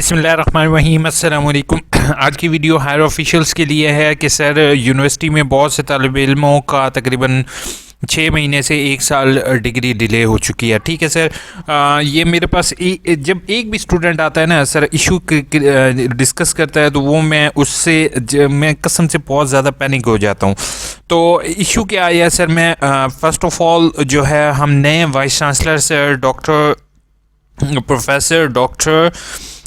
बिस्मिल्लाहिर्रहमानिर्रहीम अस्सलाम वालेकुम। आज की वीडियो हायर ऑफिशियल्स के लिए है कि सर यूनिवर्सिटी में बहुत से तालिब इल्मों का तकरीबन 6 महीने से 1 साल डिग्री डिले हो चुकी है। ठीक है सर, ये मेरे पास जब एक भी स्टूडेंट आता है ना सर, इशू डिस्कस करता है तो वो मैं कसम से बहुत ज़्यादा पैनिक हो जाता हूँ। तो इशू क्या आया सर, मैं फ़र्स्ट ऑफ़ ऑल जो है हम नए vice chancellor sir professor doctor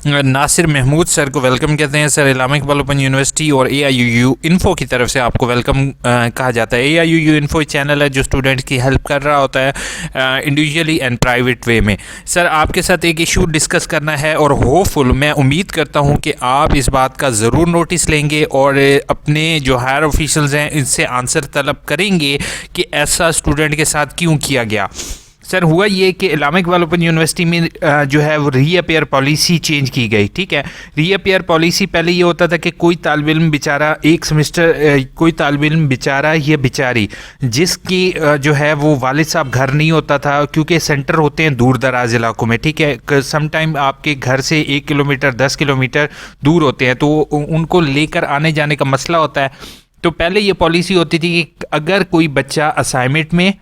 Nasir Mahmood sir को वेलकम कहते हैं। सर इस्लामिक डेवलपमेंट यूनिवर्सिटी और AIUU इन्फो की तरफ से आपको वेलकम कहा जाता है। AIUU इन्फो चैनल है जो स्टूडेंट्स की हेल्प कर रहा होता है इंडिविजुअली एंड प्राइवेट वे में। सर आपके साथ एक इशू डिस्कस करना है और होपफुल मैं उम्मीद करता हूं कि आप इस बात का ज़रूर नोटिस लेंगे और अपने जो हायर ऑफिशियल्स हैं इनसे आंसर तलब करेंगे कि ऐसा स्टूडेंट के साथ क्यों किया गया। सर हुआ ये कि इस्लामिक डेवलपमेंट यूनिवर्सिटी में जो है वो रीअपेयर पॉलिसी चेंज की गई। ठीक है, रीअपेयर पॉलिसी पहले ये होता था कि कोई तालिब इल्म बेचारा एक सेमेस्टर कोई तालिब इल्म बेचारा या बेचारी जिसकी जो है वो वालिद साहब घर नहीं होता था, क्योंकि सेंटर होते हैं दूर दराज इलाकों में। ठीक है, सम टाइम आपके घर से 1 किलोमीटर 10 किलोमीटर दूर होते हैं, तो उनको लेकर आने जाने का मसला होता है। तो पहले ये पॉलिसी होती थी कि अगर कोई बच्चा असाइनमेंट में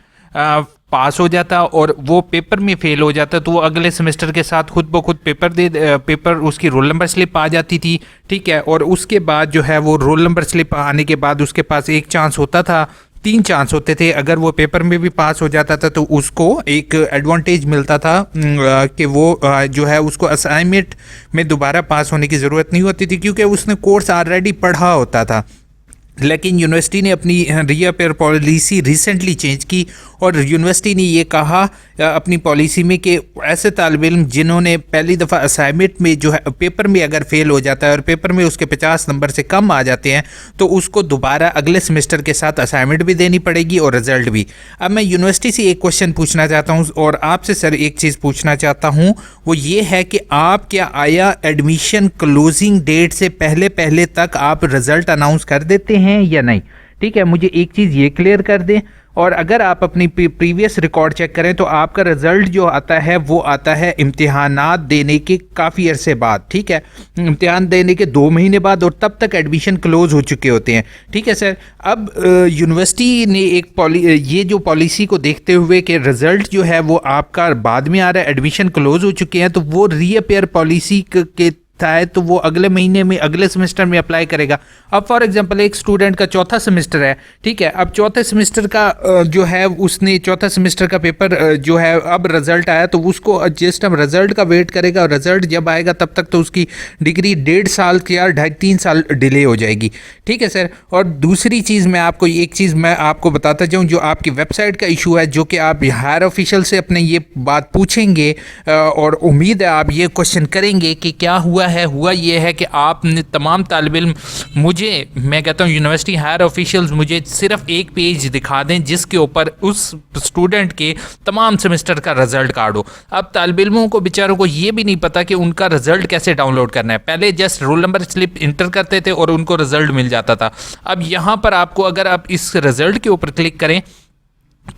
पास हो जाता और वो पेपर में फेल हो जाता तो वो अगले सेमेस्टर के साथ खुद ब खुद पेपर उसकी रोल नंबर स्लिप आ जाती थी। ठीक है, और उसके बाद जो है वो रोल नंबर स्लिप आने के बाद उसके पास एक चांस होता था, 3 चांस होते थे। अगर वो पेपर में भी पास हो जाता था तो उसको एक एडवांटेज मिलता था कि वो जो है उसको असाइनमेंट में दोबारा पास होने की ज़रूरत नहीं होती थी, क्योंकि उसने कोर्स ऑलरेडी पढ़ा होता था। लेकिन यूनिवर्सिटी ने अपनी रीअपेयर पॉलिसी रिसेंटली चेंज की और यूनिवर्सिटी ने ये कहा अपनी पॉलिसी में कि ऐसे तालिब इल्म जिन्होंने पहली दफ़ा असाइनमेंट में जो है पेपर में अगर फेल हो जाता है और पेपर में उसके 50 नंबर से कम आ जाते हैं तो उसको दोबारा अगले सेमेस्टर के साथ असाइनमेंट भी देनी पड़ेगी और रिज़ल्ट भी। अब मैं यूनिवर्सिटी से एक क्वेश्चन पूछना चाहता हूँ और आपसे सर एक चीज़ पूछना चाहता हूँ, वो ये है कि आप क्या आया एडमिशन क्लोजिंग डेट से पहले तक आप रिज़ल्ट अनाउंस कर देते हैं या नहीं? ठीक है, मुझे एक चीज़ ये क्लियर कर दें। और अगर आप अपनी प्रीवियस रिकॉर्ड चेक करें तो आपका रिज़ल्ट जो आता है वो आता है इम्तिहानात देने के काफ़ी अरसे बाद। ठीक है, इम्तिहान देने के 2 महीने बाद, और तब तक एडमिशन क्लोज हो चुके होते हैं। ठीक है सर, अब यूनिवर्सिटी ने ये जो पॉलिसी को देखते हुए कि रिज़ल्ट जो है वो आपका बाद में आ रहा है, एडमिशन क्लोज हो चुके हैं, तो वो रीअपेयर पॉलिसी के है तो वो अगले महीने में अगले सेमेस्टर में अप्लाई करेगा। अब फॉर एग्जांपल एक स्टूडेंट का चौथा सेमेस्टर है। ठीक है, अब चौथे सेमेस्टर का जो है उसने चौथा सेमेस्टर का पेपर जो है अब रिजल्ट आया तो उसको जस्ट अब रिजल्ट का वेट करेगा और रिजल्ट जब आएगा तब तक तो उसकी डिग्री 1.5 साल या 2.5-3 साल डिले हो जाएगी। ठीक है सर, और दूसरी चीज़ मैं आपको एक चीज़ मैं आपको बताता जाऊँ, जो आपकी वेबसाइट का इशू है, जो कि आप हायर ऑफिशियल से अपने ये बात पूछेंगे और उम्मीद है आप ये क्वेश्चन करेंगे कि क्या हुआ ये है कि आपने तमाम तालिब इल्म मैं कहता हूँ यूनिवर्सिटी हायर ऑफिशियल्स मुझे सिर्फ एक पेज दिखा दें जिसके ऊपर उस स्टूडेंट के तमाम सेमेस्टर का रिजल्ट कार्ड हो। अब तालिब इल्मों को बेचारों को ये भी नहीं पता कि उनका रिजल्ट कैसे डाउनलोड करना है। पहले just roll number slip inter करते थे और उनको रिजल्ट मिल जाता था। अब यहाँ पर आपको अगर आप इस रिजल्ट के ऊपर क्लिक करें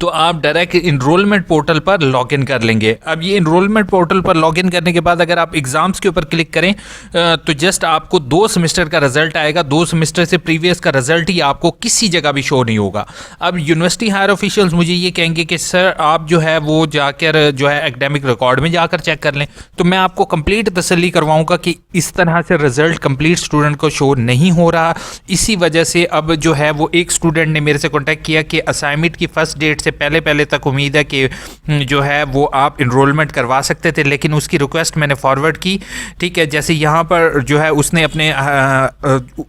तो आप डायरेक्ट इनरोलमेंट पोर्टल पर लॉगिन कर लेंगे। अब ये इनरोलमेंट पोर्टल पर लॉगिन करने के बाद अगर आप एग्ज़ाम्स के ऊपर क्लिक करें तो जस्ट आपको 2 सेमेस्टर का रिजल्ट आएगा। 2 सेमेस्टर से प्रीवियस का रिजल्ट ही आपको किसी जगह भी शो नहीं होगा। अब यूनिवर्सिटी हायर ऑफिशियल्स मुझे ये कहेंगे कि सर आप जो है वो जाकर जो है एकेडमिक रिकॉर्ड में जाकर चेक कर लें, तो मैं आपको कंप्लीट तसल्ली करवाऊँगा कि इस तरह से रिजल्ट कंप्लीट स्टूडेंट को शो नहीं हो रहा। इसी वजह से अब जो है वो एक स्टूडेंट ने मेरे से कॉन्टैक्ट किया कि असाइनमेंट की फर्स्ट डेट से पहले तक उम्मीद है कि जो है वो आप इनरोलमेंट करवा सकते थे, लेकिन उसकी रिक्वेस्ट मैंने फॉरवर्ड की। ठीक है, जैसे यहाँ पर जो है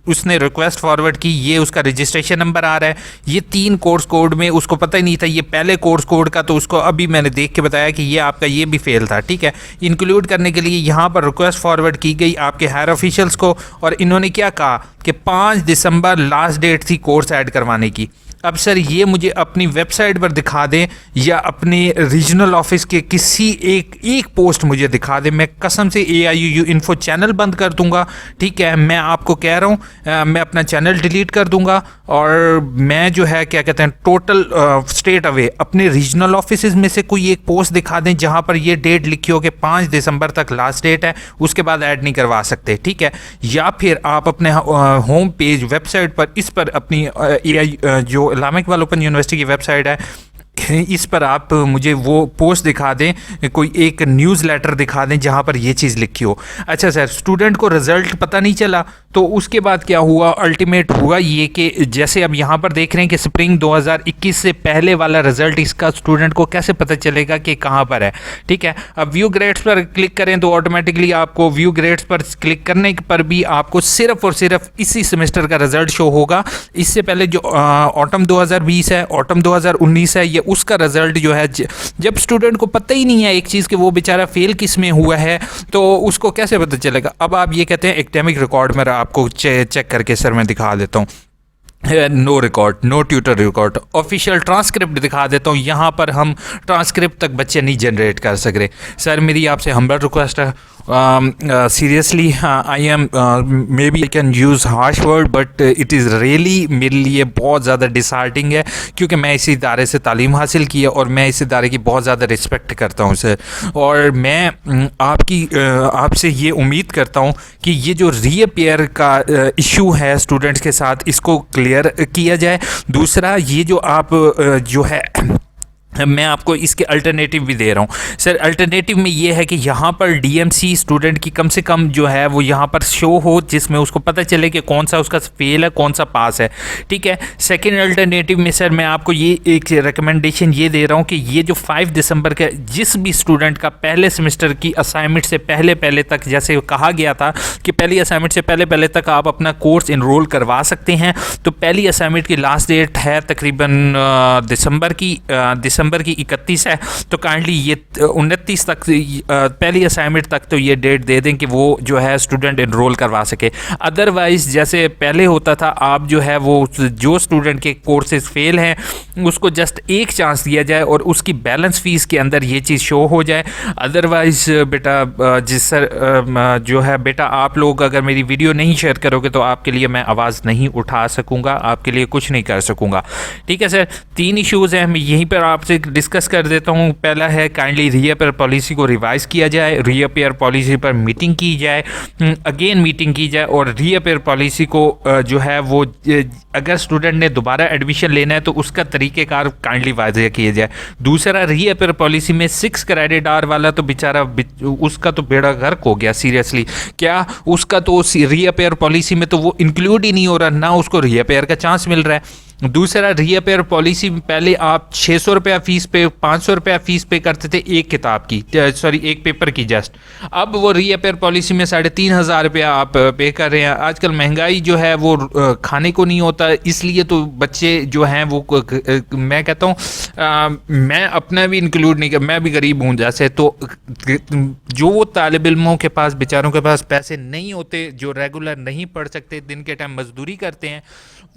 उसने रिक्वेस्ट फॉरवर्ड की, ये उसका रजिस्ट्रेशन नंबर आ रहा है, ये 3 कोर्स कोड में उसको पता ही नहीं था ये पहले कोर्स कोड का, तो उसको अभी मैंने देख के बताया कि ये आपका ये भी फेल था। ठीक है, इंक्लूड करने के लिए यहाँ पर रिक्वेस्ट फॉरवर्ड की गई आपके हायर ऑफिशियल्स को, और इन्होंने क्या कहा कि 5 दिसंबर लास्ट डेट थी कोर्स ऐड करवाने की। अब सर ये मुझे अपनी वेबसाइट पर दिखा दें या अपने रीजनल ऑफिस के किसी एक पोस्ट मुझे दिखा दें, मैं कसम से AIUU इन्फो चैनल बंद कर दूंगा। ठीक है, मैं आपको कह रहा हूँ, मैं अपना चैनल डिलीट कर दूंगा और मैं जो है क्या कहते हैं टोटल स्ट्रेट अवे अपने रीजनल ऑफिस में से कोई एक पोस्ट दिखा दें जहाँ पर ये डेट लिखी हो कि 5 दिसंबर तक लास्ट डेट है, उसके बाद ऐड नहीं करवा सकते। ठीक है, या फिर आप अपने होम पेज वेबसाइट पर इस पर अपनी जो इस्लामिक इकबाल ओपन यूनिवर्सिटी की वेबसाइट है इस पर आप मुझे वो पोस्ट दिखा दें, कोई एक न्यूज़ लेटर दिखा दें जहाँ पर ये चीज़ लिखी हो। अच्छा सर, स्टूडेंट को रिज़ल्ट पता नहीं चला तो उसके बाद क्या हुआ, अल्टीमेट हुआ ये कि जैसे अब यहाँ पर देख रहे हैं कि स्प्रिंग 2021 से पहले वाला रिज़ल्ट इसका स्टूडेंट को कैसे पता चलेगा कि कहाँ पर है। ठीक है, अब व्यू ग्रेड्स पर क्लिक करें तो ऑटोमेटिकली आपको व्यू ग्रेड्स पर क्लिक करने पर भी आपको सिर्फ और सिर्फ इसी सेमेस्टर का रिज़ल्ट शो होगा। इससे पहले जो ऑटम 2020 है, ऑटम 2019 है, ये उसका रिजल्ट जो है जब स्टूडेंट को पता ही नहीं है एक चीज़ कि वो बेचारा फेल किस में हुआ है तो उसको कैसे पता चलेगा। अब आप ये कहते हैं एकेडमिक रिकॉर्ड में आपको चेक करके सर मैं दिखा देता हूँ, no record, no tutor record, official transcript दिखा देता हूँ। यहाँ पर हम ट्रांसक्रिप्ट तक बच्चे नहीं जनरेट कर सक रहे। सर मेरी आपसे हम्बल रिक्वेस्ट है, seriously I am maybe I can use harsh word but it is really मेरे लिए बहुत ज़्यादा डिसहार्टिंग है क्योंकि मैं इस इदारे से तालीम हासिल की है और मैं इस इदारे की बहुत ज़्यादा रिस्पेक्ट करता हूँ सर। और मैं आपसे ये उम्मीद करता हूँ कि ये जो रीअपेयर का इशू है स्टूडेंट्स के साथ इसको क्लियर किया जाए। दूसरा ये जो आप जो है मैं आपको इसके अल्टरनेटिव भी दे रहा हूँ सर। अल्टरनेटिव में ये है कि यहाँ पर DMC स्टूडेंट की कम से कम जो है वो यहाँ पर शो हो जिसमें उसको पता चले कि कौन सा उसका फेल है कौन सा पास है। ठीक है, सेकंड अल्टरनेटिव में सर मैं आपको ये एक रिकमेंडेशन ये दे रहा हूँ कि ये जो 5 दिसंबर का जिस भी स्टूडेंट का पहले सेमेस्टर की असाइनमेंट से पहले तक, जैसे कहा गया था कि पहली असाइनमेंट से पहले तक आप अपना कोर्स इनरोल करवा सकते हैं, तो पहली असाइनमेंट की लास्ट डेट है तकरीबन दिसंबर की 31 है, तो काइंडली ये 29 तक पहली असाइनमेंट तक तो ये डेट दे दें कि वो जो है स्टूडेंट इनरोल करवा सके। अदरवाइज़ जैसे पहले होता था आप जो है वो जो स्टूडेंट के कोर्सेज फेल हैं उसको जस्ट एक चांस दिया जाए और उसकी बैलेंस फ़ीस के अंदर ये चीज़ शो हो जाए। अदरवाइज़ बेटा जिस सर जो है बेटा आप लोग अगर मेरी वीडियो नहीं शेयर करोगे तो आपके लिए मैं आवाज़ नहीं उठा सकूँगा, आपके लिए कुछ नहीं कर सकूँगा। ठीक है सर, 3 इश्यूज़ हैं, मैं यहीं पर आपसे डिस्कस कर देता हूं। पहला है काइंडली रीअपेयर पॉलिसी को रिवाइज किया जाए, रीअपेयर पॉलिसी पर मीटिंग की जाए, अगेन मीटिंग की जाए और रीअपेयर पॉलिसी को जो है वो अगर स्टूडेंट ने दोबारा एडमिशन लेना है तो उसका तरीक़ेकार काइंडली वाज़ेह किया जाए। दूसरा, रीअपेयर पॉलिसी में 6 क्रेडिट आवर वाला तो बेचारा उसका तो बेड़ा गर्क हो गया। सीरियसली क्या उसका तो रीअपेयर पॉलिसी में तो वो इंक्लूड ही नहीं हो रहा, ना उसको रीअपेयर का चांस मिल रहा है। दूसरा, रीअपेयर पॉलिसी में पहले आप 600 रुपया फ़ीस पे 500 रुपया फ़ीस पे करते थे एक किताब की, सॉरी एक पेपर की जस्ट, अब वो रीअपेयर पॉलिसी में 3500 रुपया आप पे कर रहे हैं। आजकल महंगाई जो है वो खाने को नहीं होता, इसलिए तो बच्चे जो हैं वो मैं कहता हूँ मैं अपना भी इंक्लूड नहीं कर, मैं भी गरीब हूँ जैसे, तो जो वो तालिब इल्मों के पास बेचारों के पास पैसे नहीं होते, जो रेगुलर नहीं पढ़ सकते, दिन के टाइम मजदूरी करते हैं,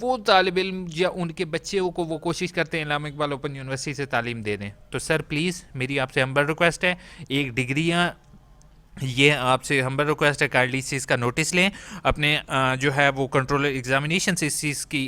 वो तालिब इल्म या उनके बच्चों को वो कोशिश करते हैं इस्लामिक इकबाल ओपन यूनिवर्सिटी से तालीम दे दें। तो सर प्लीज़ मेरी आपसे हम्बल रिक्वेस्ट है, एक डिग्रियाँ ये आपसे हम्बल रिक्वेस्ट है, काइंडली इस चीज़ का नोटिस लें अपने जो है वो कंट्रोलर एग्जामिनेशन से इस चीज़ की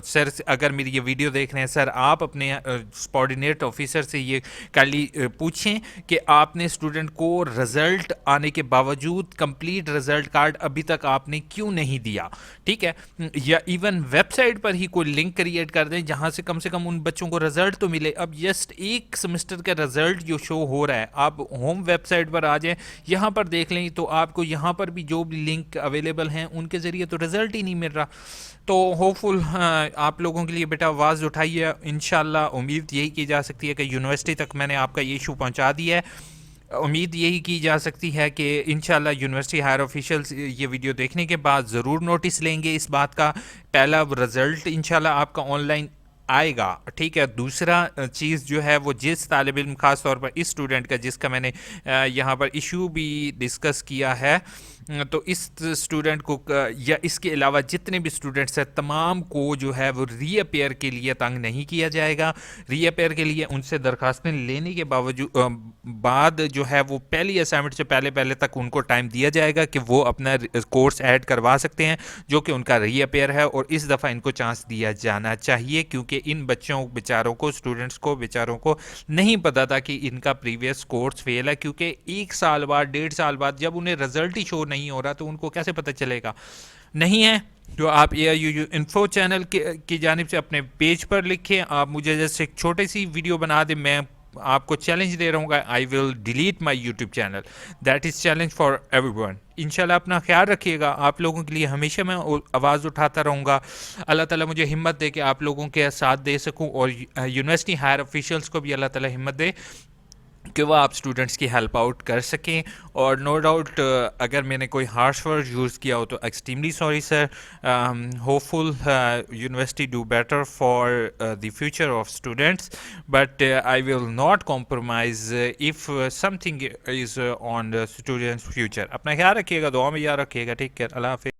सर अगर मेरी ये वीडियो देख रहे हैं सर आप अपने सबॉर्डिनेट ऑफिसर से ये काइंडली पूछें कि आपने स्टूडेंट को रिज़ल्ट आने के बावजूद कंप्लीट रिज़ल्ट कार्ड अभी तक आपने क्यों नहीं दिया। ठीक है, या इवन वेबसाइट पर ही कोई लिंक क्रिएट कर दें जहाँ से कम उन बच्चों को रिज़ल्ट तो मिले। अब जस्ट एक सेमेस्टर का रिज़ल्ट जो शो हो रहा है, आप होम वेबसाइट पर आ जाएँ, यहाँ पर देख लें तो आपको यहाँ पर भी जो भी लिंक अवेलेबल हैं उनके ज़रिए तो रिज़ल्ट ही नहीं मिल रहा। तो होपफुल आप लोगों के लिए बेटा आवाज़ उठाइए, इंशाल्लाह उम्मीद यही की जा सकती है कि यूनिवर्सिटी तक मैंने आपका ये इशू पहुँचा दिया है। उम्मीद यही की जा सकती है कि इंशाल्लाह यूनिवर्सिटी हायर ऑफिशियल्स ये वीडियो देखने के बाद ज़रूर नोटिस लेंगे इस बात का। पहला रिज़ल्ट इंशाल्लाह आपका ऑनलाइन आएगा। ठीक है, दूसरा चीज़ जो है वो जिस तालिब इल्म ख़ास तौर पर इस स्टूडेंट का जिसका मैंने यहाँ पर इशू भी डिस्कस किया है, तो इस स्टूडेंट को या इसके अलावा जितने भी स्टूडेंट्स हैं तमाम को जो है वो रीअपेयर के लिए तंग नहीं किया जाएगा। रीअपेयर के लिए उनसे दरखास्तें लेने के बावजूद बाद जो है वो पहली असाइनमेंट से पहले पहले तक उनको टाइम दिया जाएगा कि वो अपना कोर्स ऐड करवा सकते हैं जो कि उनका रीअपेयर है, और इस दफ़ा इनको चांस दिया जाना चाहिए क्योंकि इन बच्चों बेचारों को, स्टूडेंट्स को बेचारों को नहीं पता था कि इनका प्रीवियस कोर्स फेल है, क्योंकि 1 साल बाद 1.5 साल बाद जब उन्हें रिजल्ट ही शो नहीं हो रहा तो उनको कैसे पता चलेगा। नहीं है तो आप AIUU इन्फो चैनल की जानिब से अपने पेज पर लिखें, आप मुझे जैसे एक छोटी सी वीडियो बना दें, मैं आपको चैलेंज दे रहा हूँ, I will delete my YouTube channel. That is challenge for everyone. इंशाल्लाह अपना ख्याल रखिएगा, आप लोगों के लिए हमेशा मैं आवाज़ उठाता रहूँगा। अल्लाह ताला मुझे हिम्मत दे कि आप लोगों के साथ दे सकूँ, और यूनिवर्सिटी हायर ऑफिशियल्स को भी अल्लाह ताला हिम्मत दे कि वह आप स्टूडेंट्स की हेल्प आउट कर सकें। और नो डाउट अगर मैंने कोई हार्श वर्ड यूज़ किया हो तो extremely sorry sir. Hopeful university do better for the future of students, but I will not compromise if something is on the students future. अपना ख्याल रखिएगा, दुआ में याद रखिएगा। टेक केयर, अल्लाह हाफिज़।